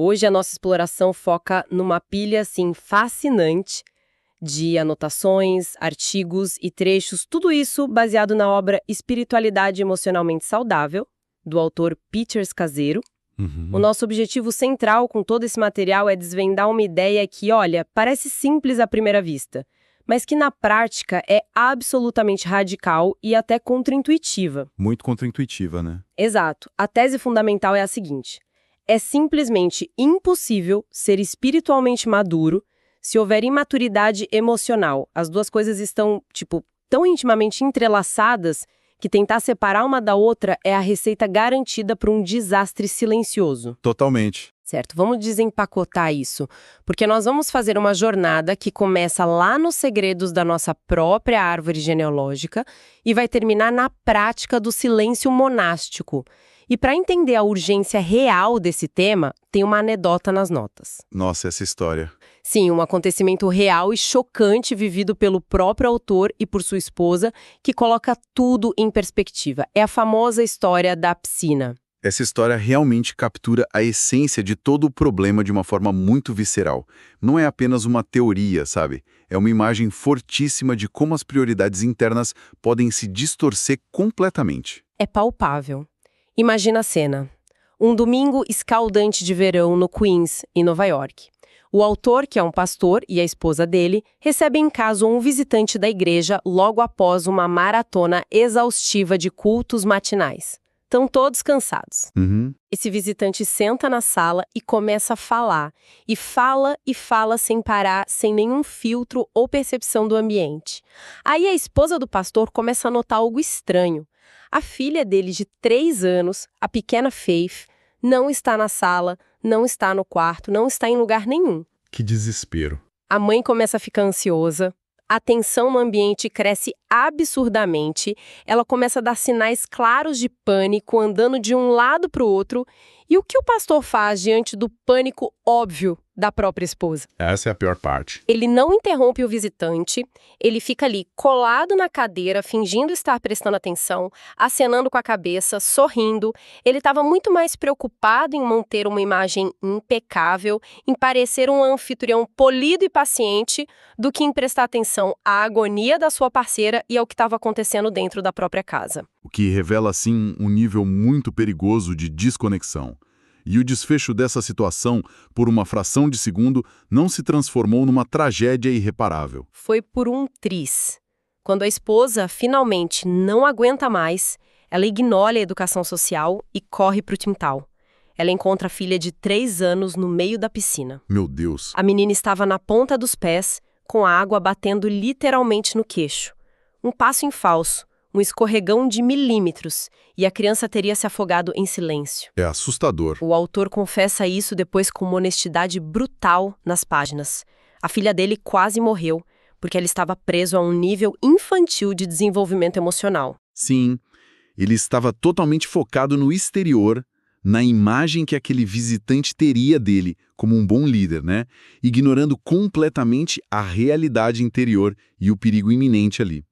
Hoje a nossa exploração foca numa pilha, assim, fascinante de anotações, artigos e trechos, tudo isso baseado na obra Espiritualidade Emocionalmente Saudável, do autor Peter Scazzero. O nosso objetivo central com todo esse material é desvendar uma ideia que, olha, parece simples à primeira vista, mas que na prática é absolutamente radical e até contraintuitiva. Muito contraintuitiva, né? Exato. A tese fundamental é a seguinte: é simplesmente impossível ser espiritualmente maduro se houver imaturidade emocional. As duas coisas estão, tão intimamente entrelaçadas que tentar separar uma da outra é a receita garantida para um desastre silencioso. Totalmente. Certo, vamos desempacotar isso, porque nós vamos fazer uma jornada que começa lá nos segredos da nossa própria árvore genealógica e vai terminar na prática do silêncio monástico. E para entender a urgência real desse tema, tem uma anedota nas notas. Nossa, essa história. Sim, um acontecimento real e chocante vivido pelo próprio autor e por sua esposa, que coloca tudo em perspectiva. É a famosa história da piscina. Essa história realmente captura a essência de todo o problema de uma forma muito visceral. Não é apenas uma teoria, sabe? É uma imagem fortíssima de como as prioridades internas podem se distorcer completamente. É palpável. Imagina a cena. Um domingo escaldante de verão no Queens, em Nova York. O autor, que é um pastor, e a esposa dele, recebem em casa um visitante da igreja logo após uma maratona exaustiva de cultos matinais. Estão todos cansados. Esse visitante senta na sala e começa a falar. E fala sem parar, sem nenhum filtro ou percepção do ambiente. Aí a esposa do pastor começa a notar algo estranho. A filha dele, de 3 anos, a pequena Faith, não está na sala, não está no quarto, não está em lugar nenhum. Que desespero. A mãe começa a ficar ansiosa. A tensão no ambiente cresce absurdamente, ela começa a dar sinais claros de pânico, andando de um lado para o outro. E o que o pastor faz diante do pânico óbvio da própria esposa? Essa é a pior parte. Ele não interrompe o visitante, ele fica ali colado na cadeira, fingindo estar prestando atenção, acenando com a cabeça, sorrindo. Ele estava muito mais preocupado em manter uma imagem impecável, em parecer um anfitrião polido e paciente, do que em prestar atenção à agonia da sua parceira e ao que estava acontecendo dentro da própria casa. O que revela, assim, um nível muito perigoso de desconexão. E o desfecho dessa situação, por uma fração de segundo, não se transformou numa tragédia irreparável. Foi por um triz. Quando a esposa finalmente não aguenta mais, ela ignora a educação social e corre para o quintal. Ela encontra a filha de 3 anos no meio da piscina. Meu Deus! A menina estava na ponta dos pés, com a água batendo literalmente no queixo. Um passo em falso, um escorregão de milímetros, e a criança teria se afogado em silêncio. É assustador. O autor confessa isso depois com uma honestidade brutal nas páginas. A filha dele quase morreu, porque ela estava preso a um nível infantil de desenvolvimento emocional. Sim, ele estava totalmente focado no exterior, na imagem que aquele visitante teria dele como um bom líder, né? Ignorando completamente a realidade interior e o perigo iminente ali.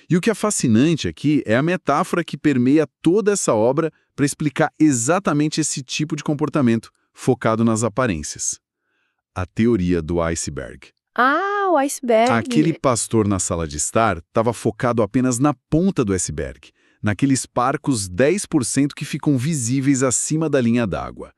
E o que é fascinante aqui é a metáfora que permeia toda essa obra para explicar exatamente esse tipo de comportamento, focado nas aparências. A teoria do iceberg. Ah, o iceberg! Aquele pastor na sala de estar estava focado apenas na ponta do iceberg, naqueles parcos 10% que ficam visíveis acima da linha d'água.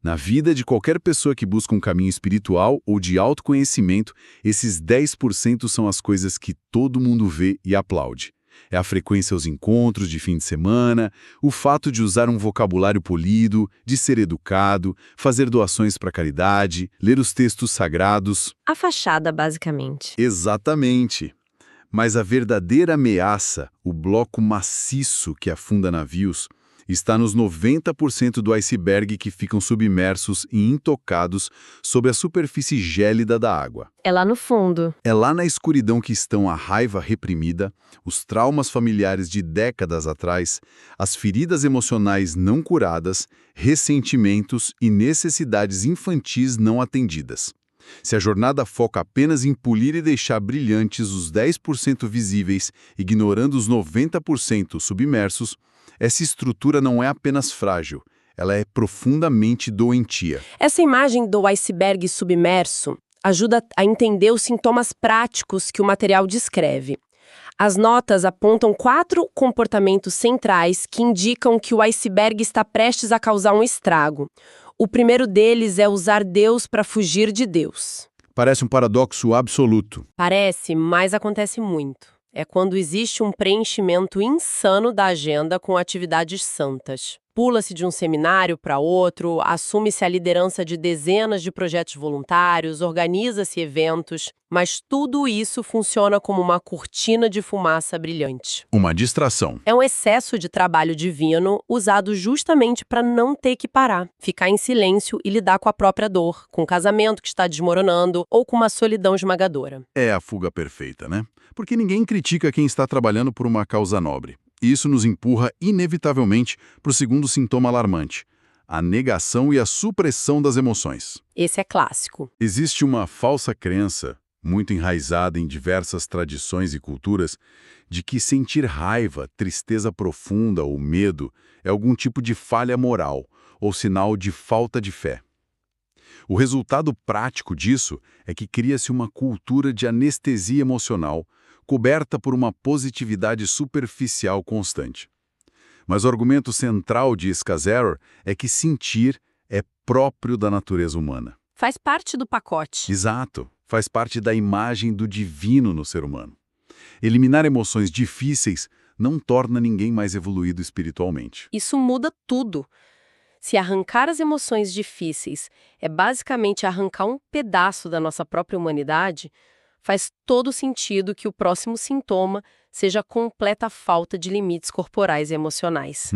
Na vida de qualquer pessoa que busca um caminho espiritual ou de autoconhecimento, esses 10% são as coisas que todo mundo vê e aplaude. É a frequência aos encontros de fim de semana, o fato de usar um vocabulário polido, de ser educado, fazer doações para caridade, ler os textos sagrados. A fachada, basicamente. Exatamente. Mas a verdadeira ameaça, o bloco maciço que afunda navios, está nos 90% do iceberg que ficam submersos e intocados sob a superfície gélida da água. É lá no fundo. É lá na escuridão que estão a raiva reprimida, os traumas familiares de décadas atrás, as feridas emocionais não curadas, ressentimentos e necessidades infantis não atendidas. Se a jornada foca apenas em polir e deixar brilhantes os 10% visíveis, ignorando os 90% submersos, essa estrutura não é apenas frágil, Ela é profundamente doentia. Essa imagem do iceberg submerso ajuda a entender os sintomas práticos que o material descreve. As notas apontam 4 comportamentos centrais que indicam que o iceberg está prestes a causar um estrago. O primeiro deles é usar Deus para fugir de Deus. Parece um paradoxo absoluto. Parece, mas acontece muito. É quando existe um preenchimento insano da agenda com atividades santas. Pula-se de um seminário para outro, assume-se a liderança de dezenas de projetos voluntários, organiza-se eventos, mas tudo isso funciona como uma cortina de fumaça brilhante. Uma distração. É um excesso de trabalho divino usado justamente para não ter que parar, ficar em silêncio e lidar com a própria dor, com o casamento que está desmoronando ou com uma solidão esmagadora. É a fuga perfeita, né? Porque ninguém critica quem está trabalhando por uma causa nobre. E isso nos empurra, inevitavelmente, para o segundo sintoma alarmante: a negação e a supressão das emoções. Esse é clássico. Existe uma falsa crença, muito enraizada em diversas tradições e culturas, de que sentir raiva, tristeza profunda ou medo é algum tipo de falha moral ou sinal de falta de fé. O resultado prático disso é que cria-se uma cultura de anestesia emocional, coberta por uma positividade superficial constante. Mas o argumento central de Scazzero é que sentir é próprio da natureza humana. Faz parte do pacote. Exato, faz parte da imagem do divino no ser humano. Eliminar emoções difíceis não torna ninguém mais evoluído espiritualmente. Isso muda tudo. Se arrancar as emoções difíceis é basicamente arrancar um pedaço da nossa própria humanidade, faz todo sentido que o próximo sintoma seja a completa falta de limites corporais e emocionais.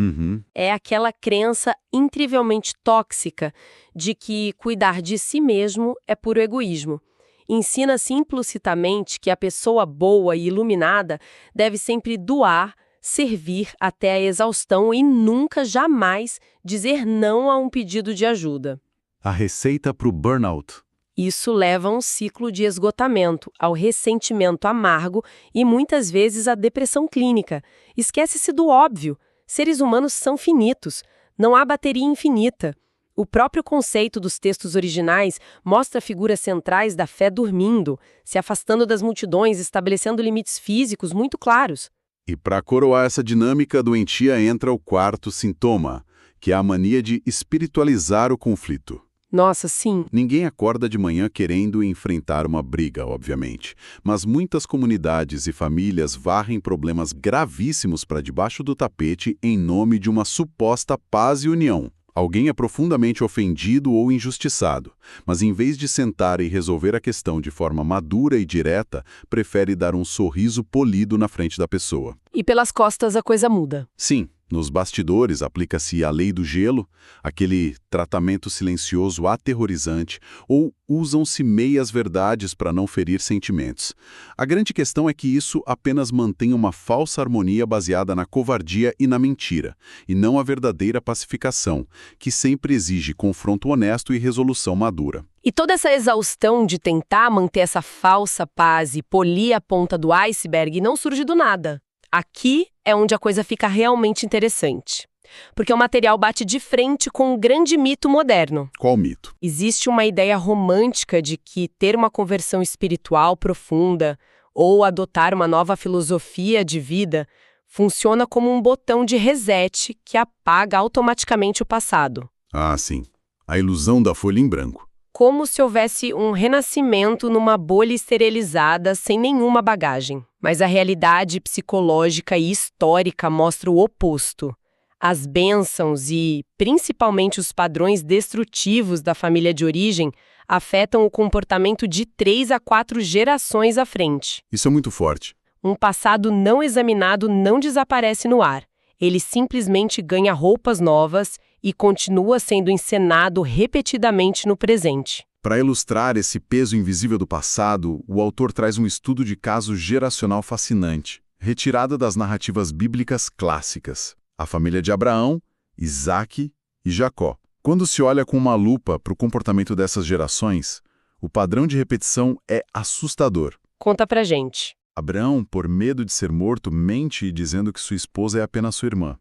É aquela crença incrivelmente tóxica de que cuidar de si mesmo é puro egoísmo. Ensina-se implicitamente que a pessoa boa e iluminada deve sempre doar, servir até a exaustão e nunca, jamais, dizer não a um pedido de ajuda. A receita para o burnout. Isso leva a um ciclo de esgotamento, ao ressentimento amargo e, muitas vezes, à depressão clínica. Esquece-se do óbvio. Seres humanos são finitos. Não há bateria infinita. O próprio conceito dos textos originais mostra figuras centrais da fé dormindo, se afastando das multidões, estabelecendo limites físicos muito claros. E para coroar essa dinâmica doentia entra o quarto sintoma, que é a mania de espiritualizar o conflito. Nossa, sim. Ninguém acorda de manhã querendo enfrentar uma briga, obviamente, mas muitas comunidades e famílias varrem problemas gravíssimos para debaixo do tapete em nome de uma suposta paz e união. Alguém é profundamente ofendido ou injustiçado, mas em vez de sentar e resolver a questão de forma madura e direta, prefere dar um sorriso polido na frente da pessoa. E pelas costas a coisa muda. Sim, nos bastidores aplica-se a lei do gelo, aquele tratamento silencioso aterrorizante, ou usam-se meias-verdades para não ferir sentimentos. A grande questão é que isso apenas mantém uma falsa harmonia baseada na covardia e na mentira, e não a verdadeira pacificação, que sempre exige confronto honesto e resolução madura. E toda essa exaustão de tentar manter essa falsa paz e polir a ponta do iceberg não surge do nada. Aqui é onde a coisa fica realmente interessante. Porque o material bate de frente com um grande mito moderno. Qual mito? Existe uma ideia romântica de que ter uma conversão espiritual profunda ou adotar uma nova filosofia de vida funciona como um botão de reset que apaga automaticamente o passado. Ah, sim. A ilusão da folha em branco. Como se houvesse um renascimento numa bolha esterilizada sem nenhuma bagagem. Mas a realidade psicológica e histórica mostra o oposto. As bênçãos e, principalmente, os padrões destrutivos da família de origem afetam o comportamento de 3 a 4 gerações à frente. Isso é muito forte. Um passado não examinado não desaparece no ar. Ele simplesmente ganha roupas novas e continua sendo encenado repetidamente no presente. Para ilustrar esse peso invisível do passado, o autor traz um estudo de caso geracional fascinante, retirado das narrativas bíblicas clássicas. A família de Abraão, Isaque e Jacó. Quando se olha com uma lupa para o comportamento dessas gerações, o padrão de repetição é assustador. Conta pra gente. Abraão, por medo de ser morto, mente dizendo que sua esposa é apenas sua irmã.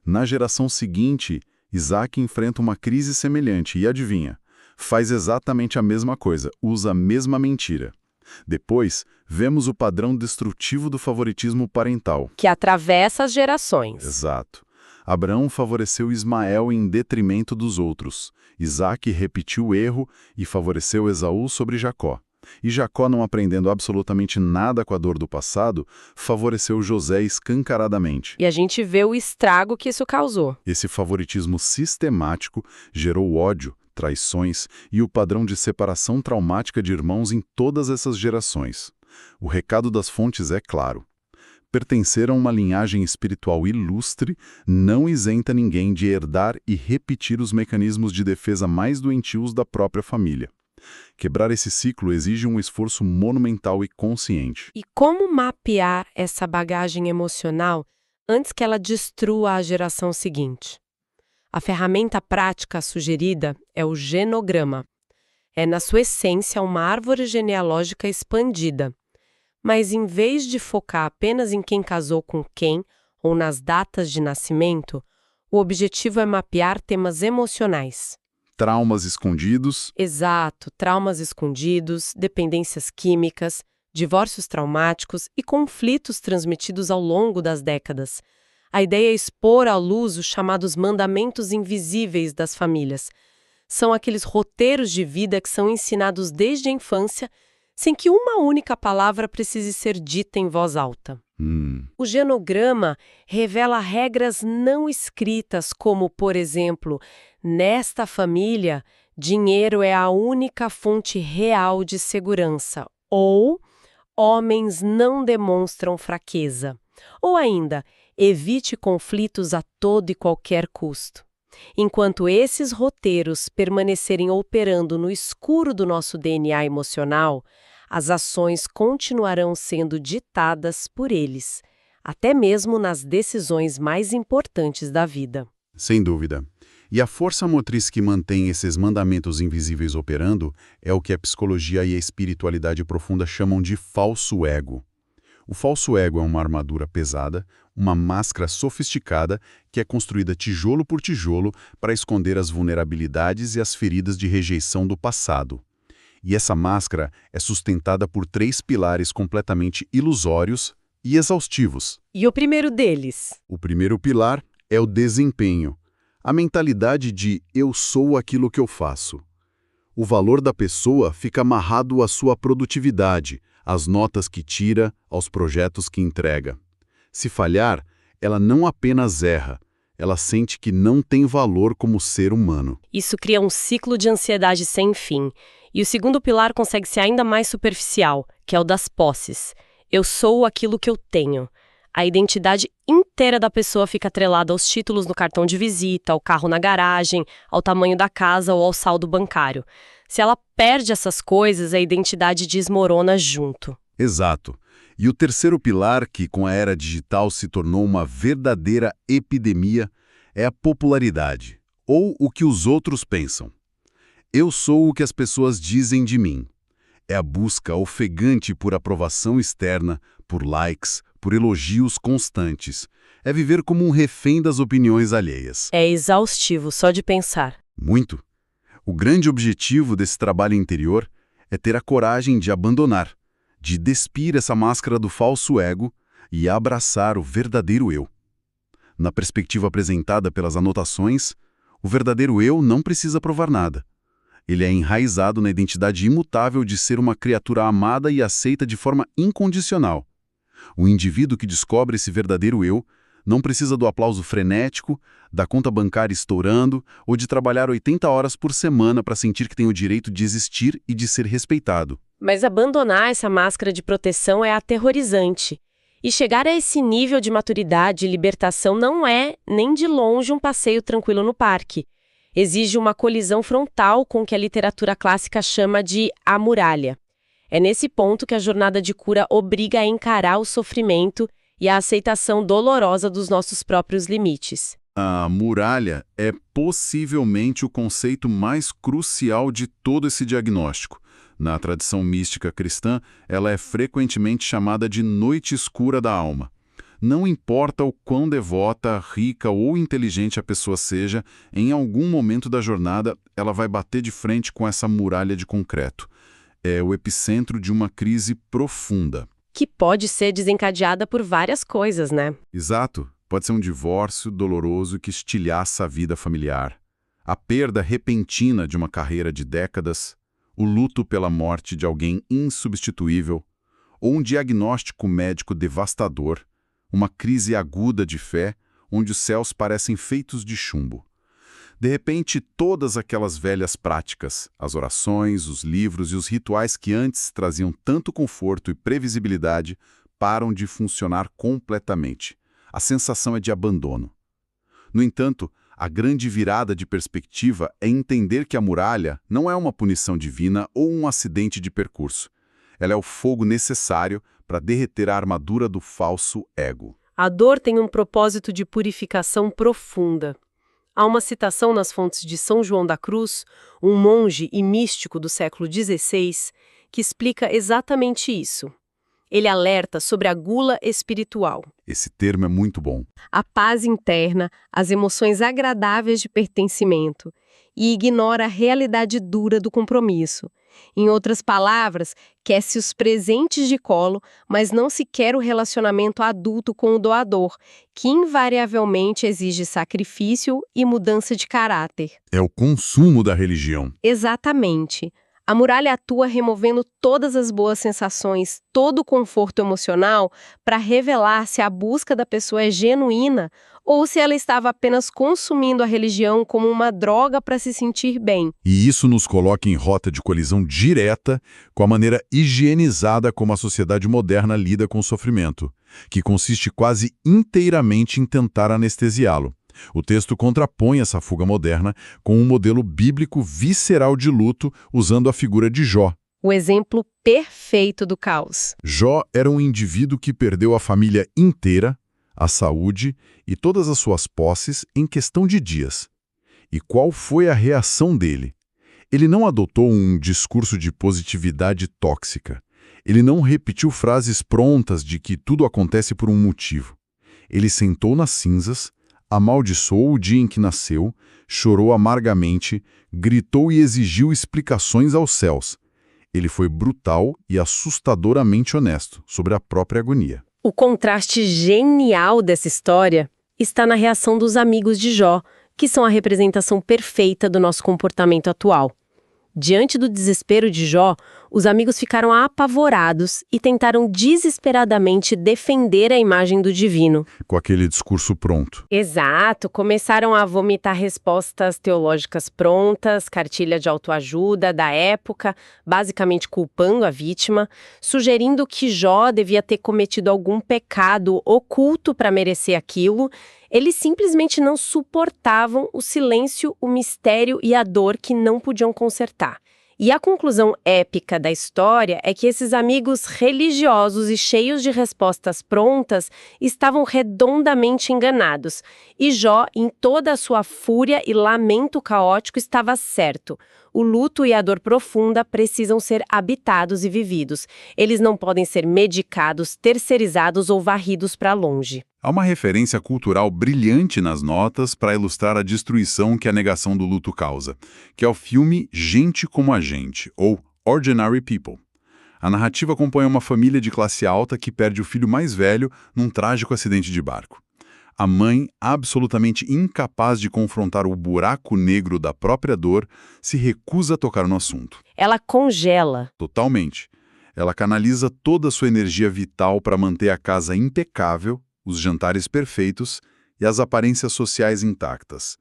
Na geração seguinte, Isaac enfrenta uma crise semelhante e adivinha? Faz exatamente a mesma coisa, usa a mesma mentira. Depois, vemos o padrão destrutivo do favoritismo parental. Que atravessa as gerações. Exato. Abraão favoreceu Ismael em detrimento dos outros. Isaac repetiu o erro e favoreceu Esaú sobre Jacó. E Jacó, não aprendendo absolutamente nada com a dor do passado, favoreceu José escancaradamente. E a gente vê o estrago que isso causou. Esse favoritismo sistemático gerou ódio, traições e o padrão de separação traumática de irmãos em todas essas gerações. O recado das fontes é claro. Pertencer a uma linhagem espiritual ilustre não isenta ninguém de herdar e repetir os mecanismos de defesa mais doentios da própria família. Quebrar esse ciclo exige um esforço monumental e consciente. E como mapear essa bagagem emocional antes que ela destrua a geração seguinte? A ferramenta prática sugerida é o genograma. É, na sua essência, uma árvore genealógica expandida. Mas, em vez de focar apenas em quem casou com quem ou nas datas de nascimento, o objetivo é mapear temas emocionais. Traumas escondidos. Exato, traumas escondidos, dependências químicas, divórcios traumáticos e conflitos transmitidos ao longo das décadas. A ideia é expor à luz os chamados mandamentos invisíveis das famílias. São aqueles roteiros de vida que são ensinados desde a infância, sem que uma única palavra precise ser dita em voz alta. O genograma revela regras não escritas, como, por exemplo, nesta família, dinheiro é a única fonte real de segurança, ou homens não demonstram fraqueza, ou ainda, evite conflitos a todo e qualquer custo. Enquanto esses roteiros permanecerem operando no escuro do nosso DNA emocional, as ações continuarão sendo ditadas por eles, até mesmo nas decisões mais importantes da vida. Sem dúvida. E a força motriz que mantém esses mandamentos invisíveis operando é o que a psicologia e a espiritualidade profunda chamam de falso ego. O falso ego é uma armadura pesada, uma máscara sofisticada que é construída tijolo por tijolo para esconder as vulnerabilidades e as feridas de rejeição do passado. E essa máscara é sustentada por 3 pilares completamente ilusórios e exaustivos. E o primeiro deles? O primeiro pilar é o desempenho, a mentalidade de eu sou aquilo que eu faço. O valor da pessoa fica amarrado à sua produtividade, às notas que tira, aos projetos que entrega. Se falhar, ela não apenas erra, ela sente que não tem valor como ser humano. Isso cria um ciclo de ansiedade sem fim. E o segundo pilar consegue ser ainda mais superficial, que é o das posses. Eu sou aquilo que eu tenho. A identidade inteira da pessoa fica atrelada aos títulos no cartão de visita, ao carro na garagem, ao tamanho da casa ou ao saldo bancário. Se ela perde essas coisas, a identidade desmorona junto. Exato. E o terceiro pilar, que com a era digital se tornou uma verdadeira epidemia, é a popularidade, ou o que os outros pensam. Eu sou o que as pessoas dizem de mim. É a busca ofegante por aprovação externa, por likes, por elogios constantes. É viver como um refém das opiniões alheias. É exaustivo só de pensar. Muito. O grande objetivo desse trabalho interior é ter a coragem de abandonar, de despir essa máscara do falso ego e abraçar o verdadeiro eu. Na perspectiva apresentada pelas anotações, o verdadeiro eu não precisa provar nada. Ele é enraizado na identidade imutável de ser uma criatura amada e aceita de forma incondicional. O indivíduo que descobre esse verdadeiro eu não precisa do aplauso frenético, da conta bancária estourando ou de trabalhar 80 horas por semana para sentir que tem o direito de existir e de ser respeitado. Mas abandonar essa máscara de proteção é aterrorizante. E chegar a esse nível de maturidade e libertação não é, nem de longe, um passeio tranquilo no parque. Exige uma colisão frontal com o que a literatura clássica chama de a muralha. É nesse ponto que a jornada de cura obriga a encarar o sofrimento e a aceitação dolorosa dos nossos próprios limites. A muralha é possivelmente o conceito mais crucial de todo esse diagnóstico. Na tradição mística cristã, ela é frequentemente chamada de noite escura da alma. Não importa o quão devota, rica ou inteligente a pessoa seja, em algum momento da jornada ela vai bater de frente com essa muralha de concreto. É o epicentro de uma crise profunda. Que pode ser desencadeada por várias coisas, né? Exato. Pode ser um divórcio doloroso que estilhaça a vida familiar, a perda repentina de uma carreira de décadas, o luto pela morte de alguém insubstituível, ou um diagnóstico médico devastador, uma crise aguda de fé, onde os céus parecem feitos de chumbo. De repente, todas aquelas velhas práticas, as orações, os livros e os rituais que antes traziam tanto conforto e previsibilidade, param de funcionar completamente. A sensação é de abandono. No entanto, a grande virada de perspectiva é entender que a muralha não é uma punição divina ou um acidente de percurso. Ela é o fogo necessário para derreter a armadura do falso ego. A dor tem um propósito de purificação profunda. Há uma citação nas fontes de São João da Cruz, um monge e místico do século XVI, que explica exatamente isso. Ele alerta sobre a gula espiritual. Esse termo é muito bom. A paz interna, as emoções agradáveis de pertencimento, e ignora a realidade dura do compromisso. Em outras palavras, quer-se os presentes de colo, mas não se quer o relacionamento adulto com o doador, que invariavelmente exige sacrifício e mudança de caráter. É o consumo da religião. Exatamente. A muralha atua removendo todas as boas sensações, todo o conforto emocional, para revelar se a busca da pessoa é genuína ou se ela estava apenas consumindo a religião como uma droga para se sentir bem. E isso nos coloca em rota de colisão direta com a maneira higienizada como a sociedade moderna lida com o sofrimento, que consiste quase inteiramente em tentar anestesiá-lo. O texto contrapõe essa fuga moderna com um modelo bíblico visceral de luto usando a figura de Jó. O exemplo perfeito do caos. Jó era um indivíduo que perdeu a família inteira, a saúde e todas as suas posses em questão de dias. E qual foi a reação dele? Ele não adotou um discurso de positividade tóxica. Ele não repetiu frases prontas de que tudo acontece por um motivo. Ele sentou nas cinzas, amaldiçoou o dia em que nasceu, chorou amargamente, gritou e exigiu explicações aos céus. Ele foi brutal e assustadoramente honesto sobre a própria agonia. O contraste genial dessa história está na reação dos amigos de Jó, que são a representação perfeita do nosso comportamento atual. Diante do desespero de Jó, os amigos ficaram apavorados e tentaram desesperadamente defender a imagem do divino. Com aquele discurso pronto. Exato, começaram a vomitar respostas teológicas prontas, cartilha de autoajuda da época, basicamente culpando a vítima, sugerindo que Jó devia ter cometido algum pecado oculto para merecer aquilo. Eles simplesmente não suportavam o silêncio, o mistério e a dor que não podiam consertar. E a conclusão épica da história é que esses amigos religiosos e cheios de respostas prontas estavam redondamente enganados. E Jó, em toda a sua fúria e lamento caótico, estava certo. O luto e a dor profunda precisam ser habitados e vividos. Eles não podem ser medicados, terceirizados ou varridos para longe. Há uma referência cultural brilhante nas notas para ilustrar a destruição que a negação do luto causa, que é o filme Gente como a Gente, ou Ordinary People. A narrativa acompanha uma família de classe alta que perde o filho mais velho num trágico acidente de barco. A mãe, absolutamente incapaz de confrontar o buraco negro da própria dor, se recusa a tocar no assunto. Ela congela. Totalmente. Ela canaliza toda a sua energia vital para manter a casa impecável, os jantares perfeitos e as aparências sociais intactas.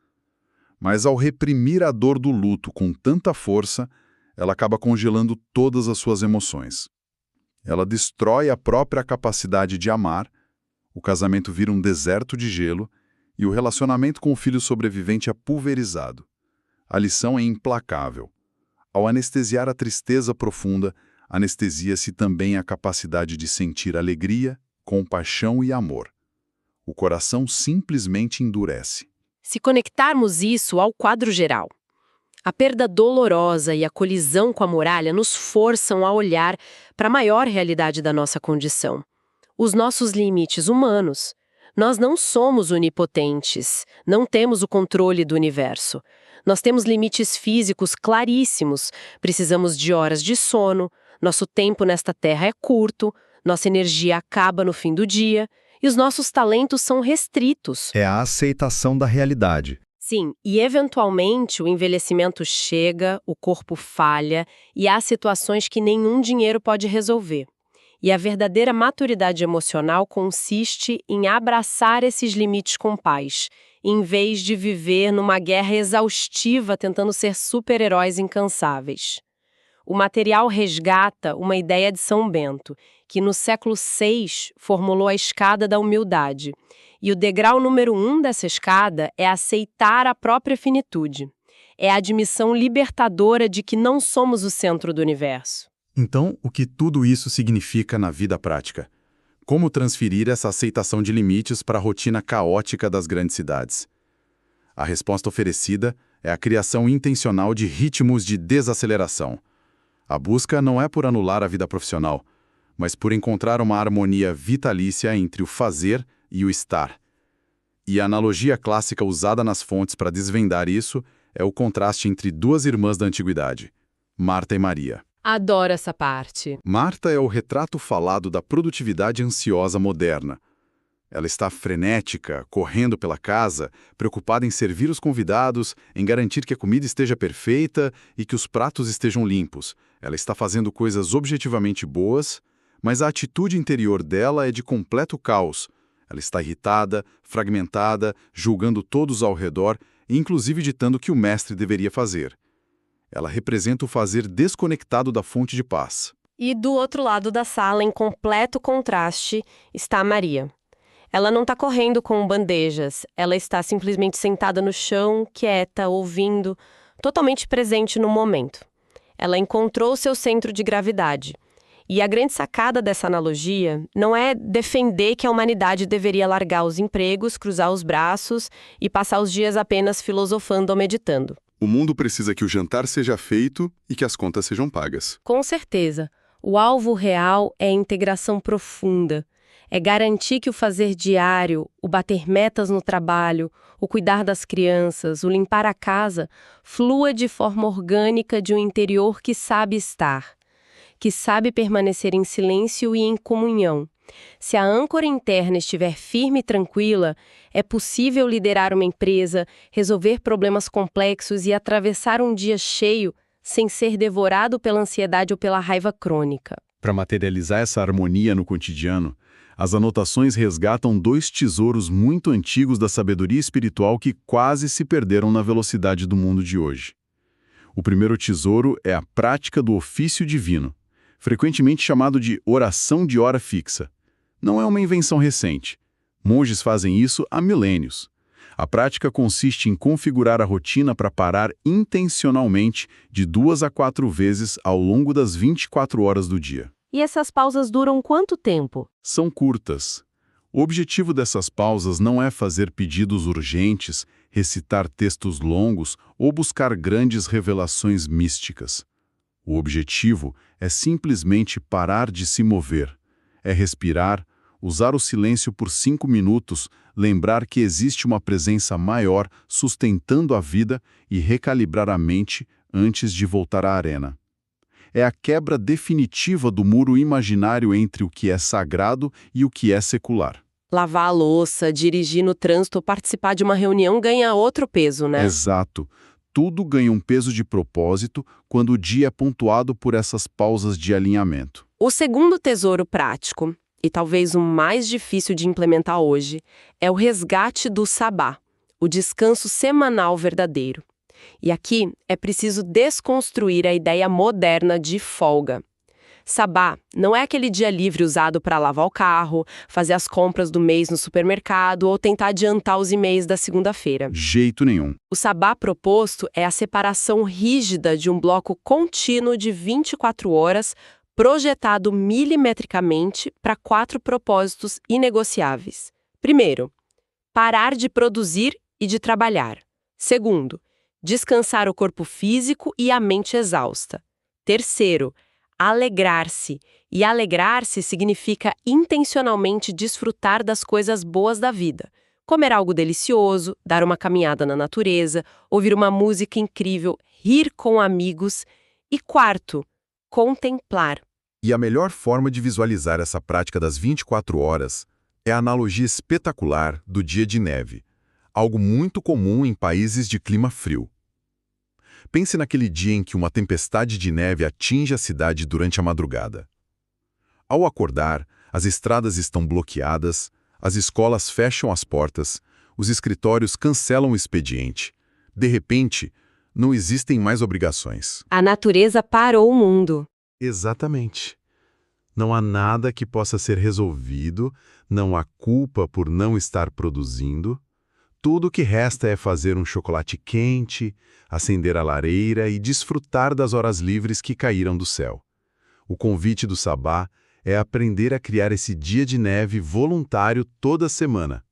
Mas ao reprimir a dor do luto com tanta força, ela acaba congelando todas as suas emoções. Ela destrói a própria capacidade de amar, o casamento vira um deserto de gelo e o relacionamento com o filho sobrevivente é pulverizado. A lição é implacável. Ao anestesiar a tristeza profunda, anestesia-se também a capacidade de sentir alegria, compaixão e amor. O coração simplesmente endurece. Se conectarmos isso ao quadro geral, a perda dolorosa e a colisão com a muralha nos forçam a olhar para a maior realidade da nossa condição. os nossos limites humanos. Nós não somos onipotentes, não temos o controle do universo. Nós temos limites físicos claríssimos, precisamos de horas de sono, nosso tempo nesta terra é curto, nossa energia acaba no fim do dia e os nossos talentos são restritos. É a aceitação da realidade. Sim, e eventualmente o envelhecimento chega, o corpo falha e há situações que nenhum dinheiro pode resolver. E a verdadeira maturidade emocional consiste em abraçar esses limites com paz, em vez de viver numa guerra exaustiva tentando ser super-heróis incansáveis. O material resgata uma ideia de São Bento, que no século VI formulou a escada da humildade. E o degrau número 1 dessa escada é aceitar a própria finitude. É a admissão libertadora de que não somos o centro do universo. Então, o que tudo isso significa na vida prática? Como transferir essa aceitação de limites para a rotina caótica das grandes cidades? A resposta oferecida é a criação intencional de ritmos de desaceleração. A busca não é por anular a vida profissional, mas por encontrar uma harmonia vitalícia entre o fazer e o estar. E a analogia clássica usada nas fontes para desvendar isso é o contraste entre duas irmãs da antiguidade, Marta e Maria. Adoro essa parte. Marta é o retrato falado da produtividade ansiosa moderna. Ela está frenética, correndo pela casa, preocupada em servir os convidados, em garantir que a comida esteja perfeita e que os pratos estejam limpos. Ela está fazendo coisas objetivamente boas, mas a atitude interior dela é de completo caos. Ela está irritada, fragmentada, julgando todos ao redor, inclusive ditando o que o mestre deveria fazer. Ela representa o fazer desconectado da fonte de paz. E do outro lado da sala, em completo contraste, está Maria. Ela não está correndo com bandejas, ela está simplesmente sentada no chão, quieta, ouvindo, totalmente presente no momento. Ela encontrou seu centro de gravidade. E a grande sacada dessa analogia não é defender que a humanidade deveria largar os empregos, cruzar os braços e passar os dias apenas filosofando ou meditando. O mundo precisa que o jantar seja feito e que as contas sejam pagas. Com certeza. O alvo real é a integração profunda. É garantir que o fazer diário, o bater metas no trabalho, o cuidar das crianças, o limpar a casa, flua de forma orgânica de um interior que sabe estar, que sabe permanecer em silêncio e em comunhão. Se a âncora interna estiver firme e tranquila, é possível liderar uma empresa, resolver problemas complexos e atravessar um dia cheio sem ser devorado pela ansiedade ou pela raiva crônica. Para materializar essa harmonia no cotidiano, as anotações resgatam dois tesouros muito antigos da sabedoria espiritual que quase se perderam na velocidade do mundo de hoje. O primeiro tesouro é a prática do ofício divino, frequentemente chamado de oração de hora fixa. Não é uma invenção recente. Monges fazem isso há milênios. A prática consiste em configurar a rotina para parar intencionalmente de 2 a 4 vezes ao longo das 24 horas do dia. E essas pausas duram quanto tempo? São curtas. O objetivo dessas pausas não é fazer pedidos urgentes, recitar textos longos ou buscar grandes revelações místicas. O objetivo é simplesmente parar de se mover. É respirar, usar o silêncio por 5 minutos, lembrar que existe uma presença maior sustentando a vida e recalibrar a mente antes de voltar à arena. É a quebra definitiva do muro imaginário entre o que é sagrado e o que é secular. Lavar a louça, dirigir no trânsito ou participar de uma reunião ganha outro peso, né? Exato. Tudo ganha um peso de propósito quando o dia é pontuado por essas pausas de alinhamento. O segundo tesouro prático, e talvez o mais difícil de implementar hoje, é o resgate do sabá, o descanso semanal verdadeiro. E aqui é preciso desconstruir a ideia moderna de folga. Sabá não é aquele dia livre usado para lavar o carro, fazer as compras do mês no supermercado ou tentar adiantar os e-mails da segunda-feira. Jeito nenhum. O sabá proposto é a separação rígida de um bloco contínuo de 24 horas, projetado milimetricamente para 4 propósitos inegociáveis. Primeiro, parar de produzir e de trabalhar. Segundo, descansar o corpo físico e a mente exausta. Terceiro, alegrar-se. E alegrar-se significa intencionalmente desfrutar das coisas boas da vida. Comer algo delicioso, dar uma caminhada na natureza, ouvir uma música incrível, rir com amigos. E quarto, contemplar. E a melhor forma de visualizar essa prática das 24 horas é a analogia espetacular do dia de neve, algo muito comum em países de clima frio. Pense naquele dia em que uma tempestade de neve atinge a cidade durante a madrugada. Ao acordar, as estradas estão bloqueadas, as escolas fecham as portas, os escritórios cancelam o expediente. De repente, não existem mais obrigações. A natureza parou o mundo. Exatamente. Não há nada que possa ser resolvido, não há culpa por não estar produzindo. Tudo o que resta é fazer um chocolate quente, acender a lareira e desfrutar das horas livres que caíram do céu. O convite do Sabá é aprender a criar esse dia de neve voluntário toda semana.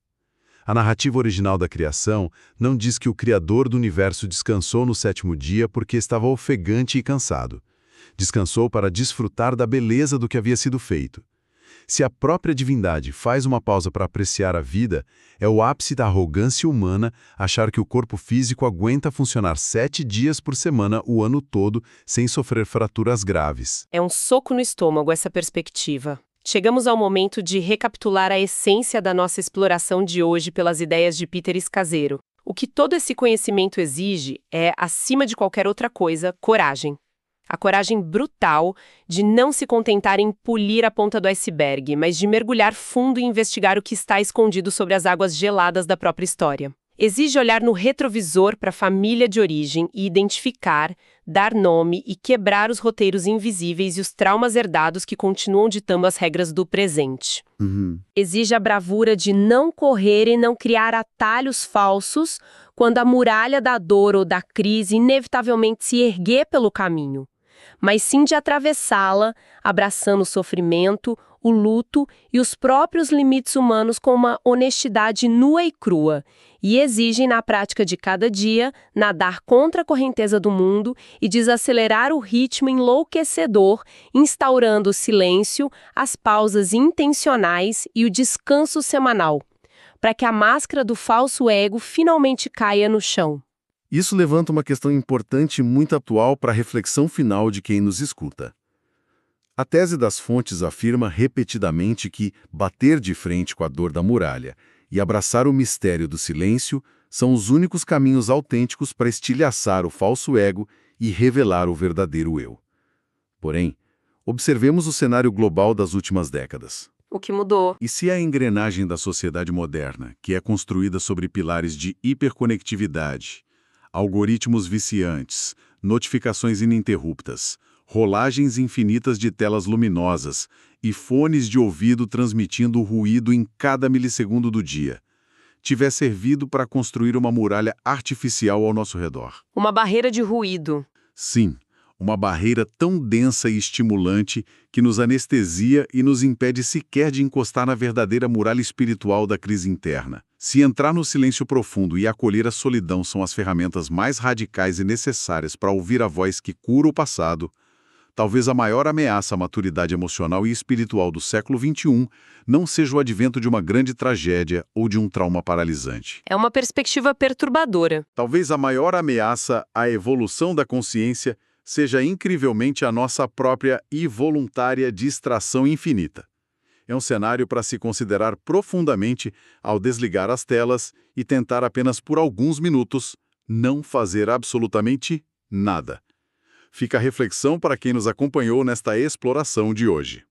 A narrativa original da criação não diz que o Criador do Universo descansou no 7º dia porque estava ofegante e cansado. Descansou para desfrutar da beleza do que havia sido feito. Se a própria divindade faz uma pausa para apreciar a vida, é o ápice da arrogância humana achar que o corpo físico aguenta funcionar 7 dias por semana o ano todo sem sofrer fraturas graves. É um soco no estômago essa perspectiva. Chegamos ao momento de recapitular a essência da nossa exploração de hoje pelas ideias de Peter Escazero. O que todo esse conhecimento exige é, acima de qualquer outra coisa, coragem. A coragem brutal de não se contentar em polir a ponta do iceberg, mas de mergulhar fundo e investigar o que está escondido sobre as águas geladas da própria história. Exige olhar no retrovisor para a família de origem e identificar, dar nome e quebrar os roteiros invisíveis e os traumas herdados que continuam ditando as regras do presente. Exige a bravura de não correr e não criar atalhos falsos quando a muralha da dor ou da crise inevitavelmente se erguer pelo caminho, mas sim de atravessá-la, abraçando o sofrimento, o luto e os próprios limites humanos com uma honestidade nua e crua, e exigem na prática de cada dia nadar contra a correnteza do mundo e desacelerar o ritmo enlouquecedor, instaurando o silêncio, as pausas intencionais e o descanso semanal, para que a máscara do falso ego finalmente caia no chão. Isso levanta uma questão importante e muito atual para a reflexão final de quem nos escuta. A tese das fontes afirma repetidamente que bater de frente com a dor da muralha e abraçar o mistério do silêncio são os únicos caminhos autênticos para estilhaçar o falso ego e revelar o verdadeiro eu. Porém, observemos o cenário global das últimas décadas. O que mudou? E se a engrenagem da sociedade moderna, que é construída sobre pilares de hiperconectividade, algoritmos viciantes, notificações ininterruptas, rolagens infinitas de telas luminosas e fones de ouvido transmitindo ruído em cada milissegundo do dia, tiver servido para construir uma muralha artificial ao nosso redor? Uma barreira de ruído. Sim, uma barreira tão densa e estimulante que nos anestesia e nos impede sequer de encostar na verdadeira muralha espiritual da crise interna. Se entrar no silêncio profundo e acolher a solidão são as ferramentas mais radicais e necessárias para ouvir a voz que cura o passado, talvez a maior ameaça à maturidade emocional e espiritual do século XXI não seja o advento de uma grande tragédia ou de um trauma paralisante. É uma perspectiva perturbadora. Talvez a maior ameaça à evolução da consciência seja incrivelmente a nossa própria e voluntária distração infinita. É um cenário para se considerar profundamente ao desligar as telas e tentar apenas por alguns minutos não fazer absolutamente nada. Fica a reflexão para quem nos acompanhou nesta exploração de hoje.